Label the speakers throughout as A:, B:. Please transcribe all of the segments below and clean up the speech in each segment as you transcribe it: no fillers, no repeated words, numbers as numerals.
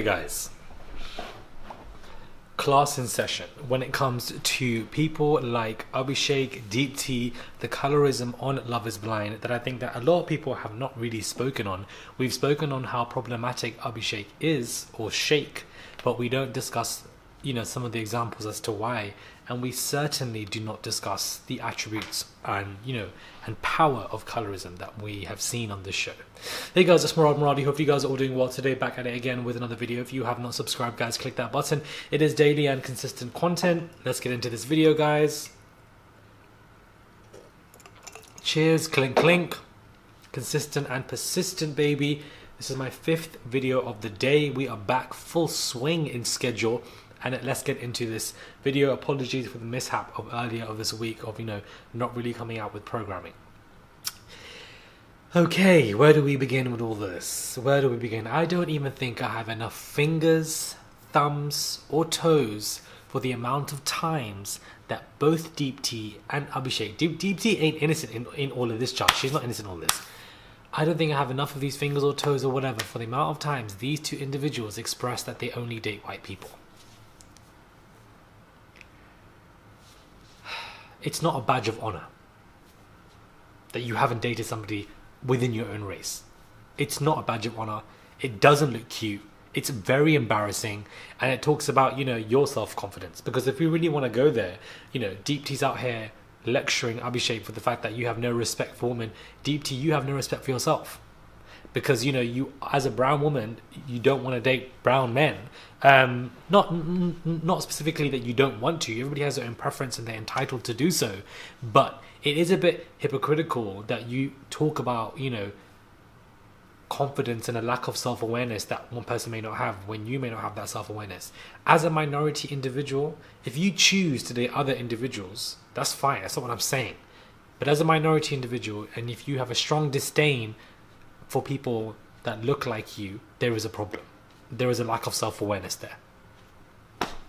A: Hey guys, class in session. When it comes to people like Abisheik, Deep T, the colorism on Love is Blind, that I think that a lot of people have not really spoken on. We've spoken on how problematic Abisheik is, or Sheikh, but we don't discuss, some of the examples as to why. And we certainly do not discuss the attributes and power of colorism that we have seen on this show. Hey guys, it's Muradi. Hope you guys are all doing well today. Back at it again with another video. If you have not subscribed, guys, click that button. It is daily and consistent content. Let's get into this video, guys. Cheers, clink clink. Consistent and persistent, baby. This is my 5th video of the day. We are back full swing in schedule. And let's get into this video. Apologies for the mishap of earlier of this week of, not really coming out with programming. Okay, where do we begin with all this? Where do we begin? I don't even think I have enough fingers, thumbs, or toes for the amount of times that both Deep T and Abisheik, Deep T ain't innocent in all of this, child. She's not innocent in all this. I don't think I have enough of these fingers or toes or whatever for the amount of times these two individuals express that they only date white people. It's not a badge of honor that you haven't dated somebody within your own race. It's not a badge of honor. It doesn't look cute. It's very embarrassing. And it talks about, your self-confidence. Because if we really want to go there, Deep T's out here lecturing Abisheik for the fact that you have no respect for women. Deep T, you have no respect for yourself. Because, you as a brown woman, you don't want to date brown men. Not specifically that you don't want to. Everybody has their own preference and they're entitled to do so. But it is a bit hypocritical that you talk about, confidence and a lack of self-awareness that one person may not have when you may not have that self-awareness. As a minority individual, if you choose to date other individuals, that's fine. That's not what I'm saying. But as a minority individual, and if you have a strong disdain for people that look like you, there is a problem. There is a lack of self-awareness there.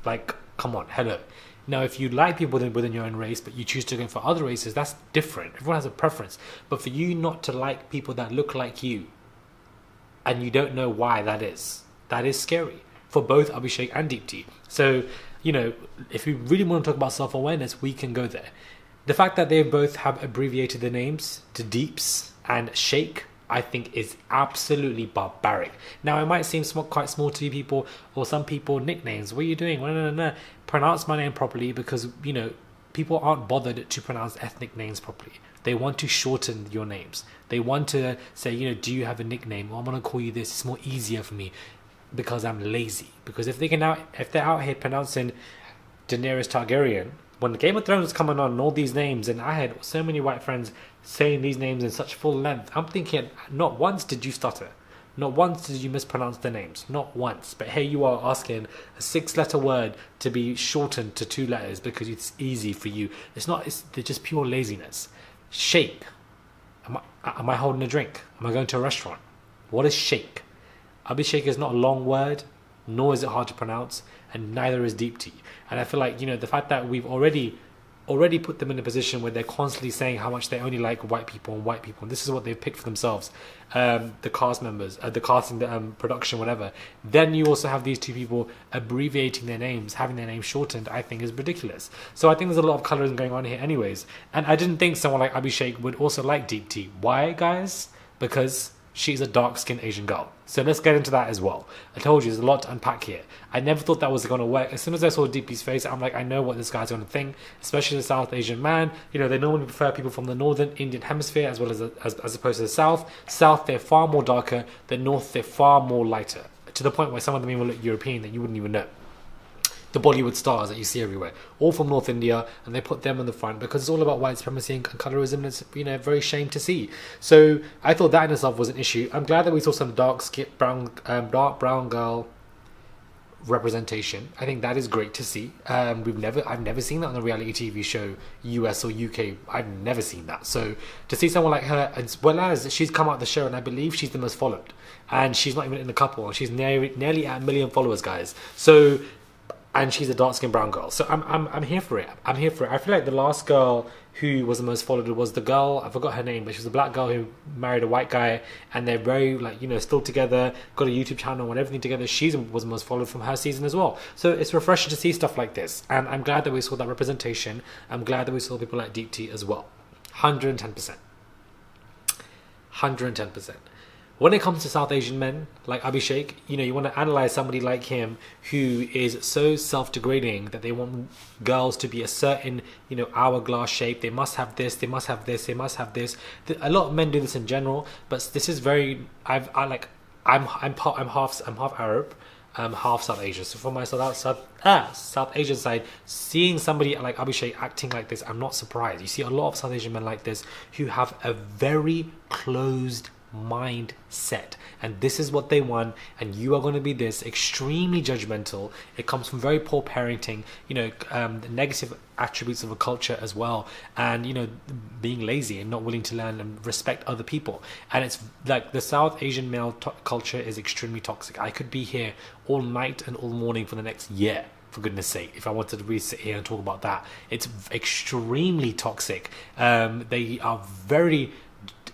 A: Like, come on, hello. Now, if you like people within your own race, but you choose to go for other races, that's different. Everyone has a preference. But for you not to like people that look like you, and you don't know why that is scary for both Abisheik and Deep T. So, if we really want to talk about self-awareness, we can go there. The fact that they both have abbreviated their names to Deeps and Sheikh, I think is absolutely barbaric. Now, it might seem quite small to you people, or some people, nicknames. What are you doing? No. Pronounce my name properly, because, people aren't bothered to pronounce ethnic names properly. They want to shorten your names. They want to say, do you have a nickname? Well, I'm going to call you this. It's more easier for me because I'm lazy. Because if they're out here pronouncing Daenerys Targaryen, when the Game of Thrones was coming on and all these names, and I had so many white friends saying these names in such full length, I'm thinking, not once did you stutter. Not once did you mispronounce the names. Not once. But here you are asking a 6-letter word to be shortened to 2 letters because it's easy for you. They're just pure laziness. Sheikh. Am I holding a drink? Am I going to a restaurant? What is Sheikh? Abisheik is not a long word, nor is it hard to pronounce, and neither is Deep T. And I feel like, the fact that we've already put them in a position where they're constantly saying how much they only like white people, and this is what they've picked for themselves, the cast members, the casting, the production, whatever. Then you also have these two people abbreviating their names, having their names shortened, I think is ridiculous. So I think there's a lot of colorism going on here anyways. And I didn't think someone like Abisheik would also like Deep T. Why, guys? Because she's a dark-skinned Asian girl. So let's get into that as well. I told you, there's a lot to unpack here. I never thought that was going to work. As soon as I saw Deep T's face, I'm like, I know what this guy's going to think, especially the South Asian man. They normally prefer people from the northern Indian hemisphere as well as opposed to the South. South, they're far more darker. The North, they're far more lighter. To the point where some of them even look European that you wouldn't even know. The Bollywood stars that you see everywhere, all from North India, and they put them in the front because it's all about white supremacy and colorism, and it's very shame to see. So I thought that in itself was an issue. I'm glad that we saw some dark brown girl representation. I think that is great to see. I've never seen that on a reality TV show, US or UK. I've never seen that. So to see someone like her, as well as she's come out the show, and I believe she's the most followed, and she's not even in the couple. She's nearly at 1 million followers, guys. And she's a dark-skinned brown girl. So I'm here for it. I feel like the last girl who was the most followed was the girl, I forgot her name, but she was a black girl who married a white guy, and they're very, like, you know, still together, got a YouTube channel and everything together. She was the most followed from her season as well. So it's refreshing to see stuff like this, and I'm glad that we saw that representation. I'm glad that we saw people like Deep T as well. 110%. 110%. When it comes to South Asian men like Abisheik, you know, you want to analyze somebody like him who is so self-degrading that they want girls to be a certain, you know, hourglass shape. They must have this, they must have this, they must have this. A lot of men do this in general, but this is very, I'm half Arab, half South Asian. So for my South Asian side, seeing somebody like Abisheik acting like this, I'm not surprised. You see a lot of South Asian men like this who have a very closed mindset, and this is what they want, and you are going to be this extremely judgmental. It comes from very poor parenting, you know, the negative attributes of a culture as well, and, you know, being lazy and not willing to learn and respect other people. And it's like the South Asian male culture is extremely toxic. I could be here all night and all morning for the next year, for goodness sake, if I wanted to really sit here and talk about that. It's extremely toxic. They are very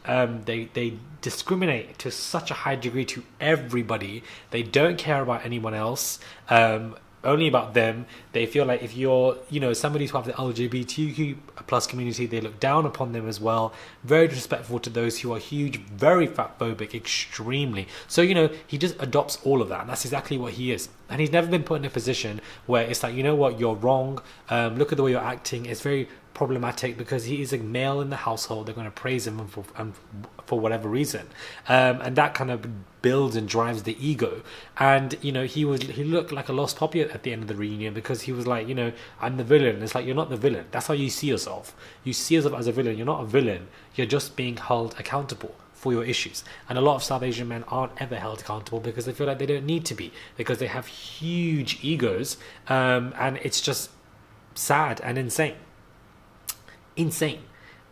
A: they discriminate to such a high degree to everybody. They don't care about anyone else, only about them. They feel like if you're, you know, somebody who have the LGBTQ plus community, they look down upon them as well. Very disrespectful to those who are huge, very fat phobic, extremely. So, you know, he just adopts all of that, and that's exactly what he is. And he's never been put in a position where it's like, you know what, you're wrong. Look at the way you're acting. It's very problematic because he is a male in the household. They're going to praise him for whatever reason, and that kind of builds and drives the ego. And, you know, he looked like a lost puppy at the end of the reunion because he was like, you know, I'm the villain. And it's like, you're not the villain. That's how you see yourself. You see yourself as a villain. You're not a villain. You're just being held accountable for your issues. And a lot of South Asian men aren't ever held accountable because they feel like they don't need to be, because they have huge egos, and it's just sad and insane.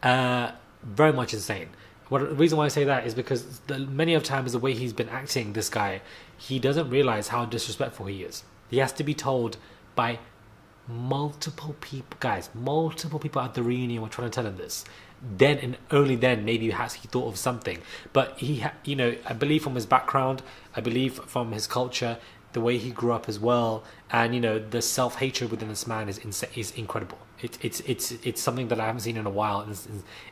A: Very much insane. The reason why I say that is because many of times the way he's been acting, this guy, he doesn't realize how disrespectful he is. He has to be told by multiple people, guys, multiple people at the reunion were trying to tell him this. Then and only then maybe he thought of something. But you know, I believe from his background, I believe from his culture, the way he grew up as well, and, you know, the self-hatred within this man is incredible. It's something that I haven't seen in a while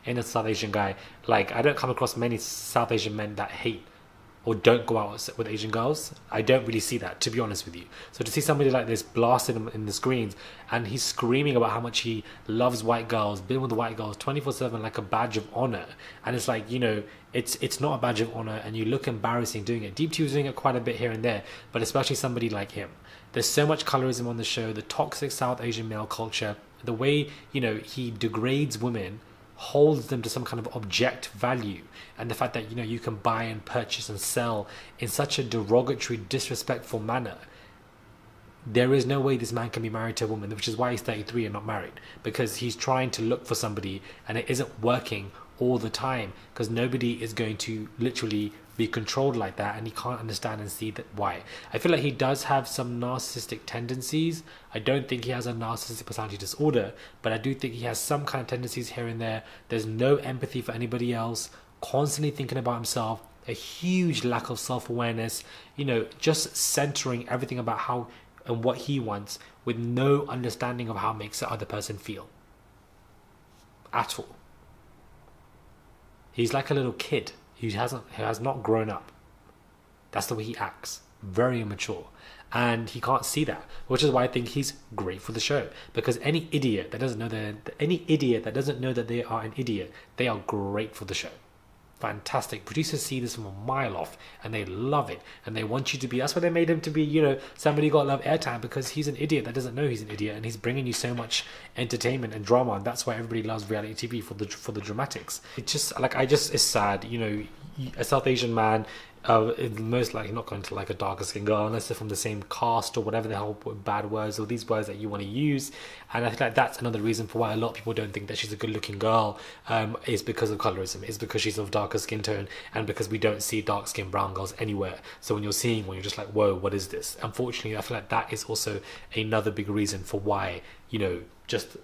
A: in a South Asian guy. Like, I don't come across many South Asian men that hate or don't go out with Asian girls. I don't really see that, to be honest with you. So to see somebody like this blasted in the screens, and he's screaming about how much he loves white girls, been with white girls 24/7 like a badge of honor, and it's like, you know, it's not a badge of honor, and you look embarrassing doing it. Deep T was doing it quite a bit here and there, but especially somebody like him. There's so much colorism on the show, the toxic South Asian male culture, the way, you know, he degrades women, holds them to some kind of object value, and the fact that, you know, you can buy and purchase and sell in such a derogatory, disrespectful manner. There is no way this man can be married to a woman, which is why he's 33 and not married, because he's trying to look for somebody and it isn't working all the time, because nobody is going to literally be controlled like that, and he can't understand and see that why. I feel like he does have some narcissistic tendencies. I don't think he has a narcissistic personality disorder, but I do think he has some kind of tendencies here and there. There's no empathy for anybody else, constantly thinking about himself, a huge lack of self-awareness, you know, just centering everything about how and what he wants, with no understanding of how it makes the other person feel at all. He's like a little kid who has not grown up. That's the way he acts. Very immature. And he can't see that, which is why I think he's great for the show. Because any idiot that doesn't know that they are an idiot, they are great for the show. Fantastic. Producers see this from a mile off, and they love it, and they want you to be. That's why they made him to be, you know, somebody got love airtime, because he's an idiot that doesn't know he's an idiot, and he's bringing you so much entertainment and drama, and that's why everybody loves reality TV, for the dramatics. It's just like, it's sad, you know, a South Asian man, most likely not going to like a darker skin girl unless they're from the same caste or whatever the hell, bad words or these words that you want to use. And I think like that's another reason for why a lot of people don't think that she's a good looking girl, is because of colorism, is because she's of darker skin tone, and because we don't see dark skinned brown girls anywhere. So when you're seeing one, you're just like, whoa, what is this? Unfortunately, I feel like that is also another big reason for why, you know, just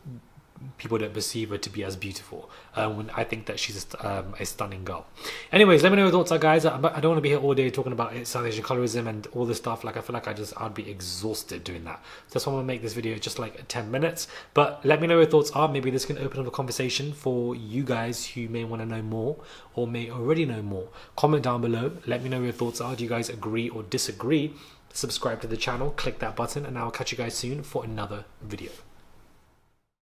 A: people don't perceive her to be as beautiful. When I think that she's a stunning girl. Anyways, let me know your thoughts are, guys. I don't want to be here all day talking about South Asian colorism and all this stuff. Like, I feel like I'd be exhausted doing that. So that's why I'm gonna make this video just like 10 minutes. But let me know your thoughts are. Maybe this can open up a conversation for you guys who may want to know more or may already know more. Comment down below. Let me know your thoughts are. Do you guys agree or disagree? Subscribe to the channel, click that button, and I'll catch you guys soon for another video.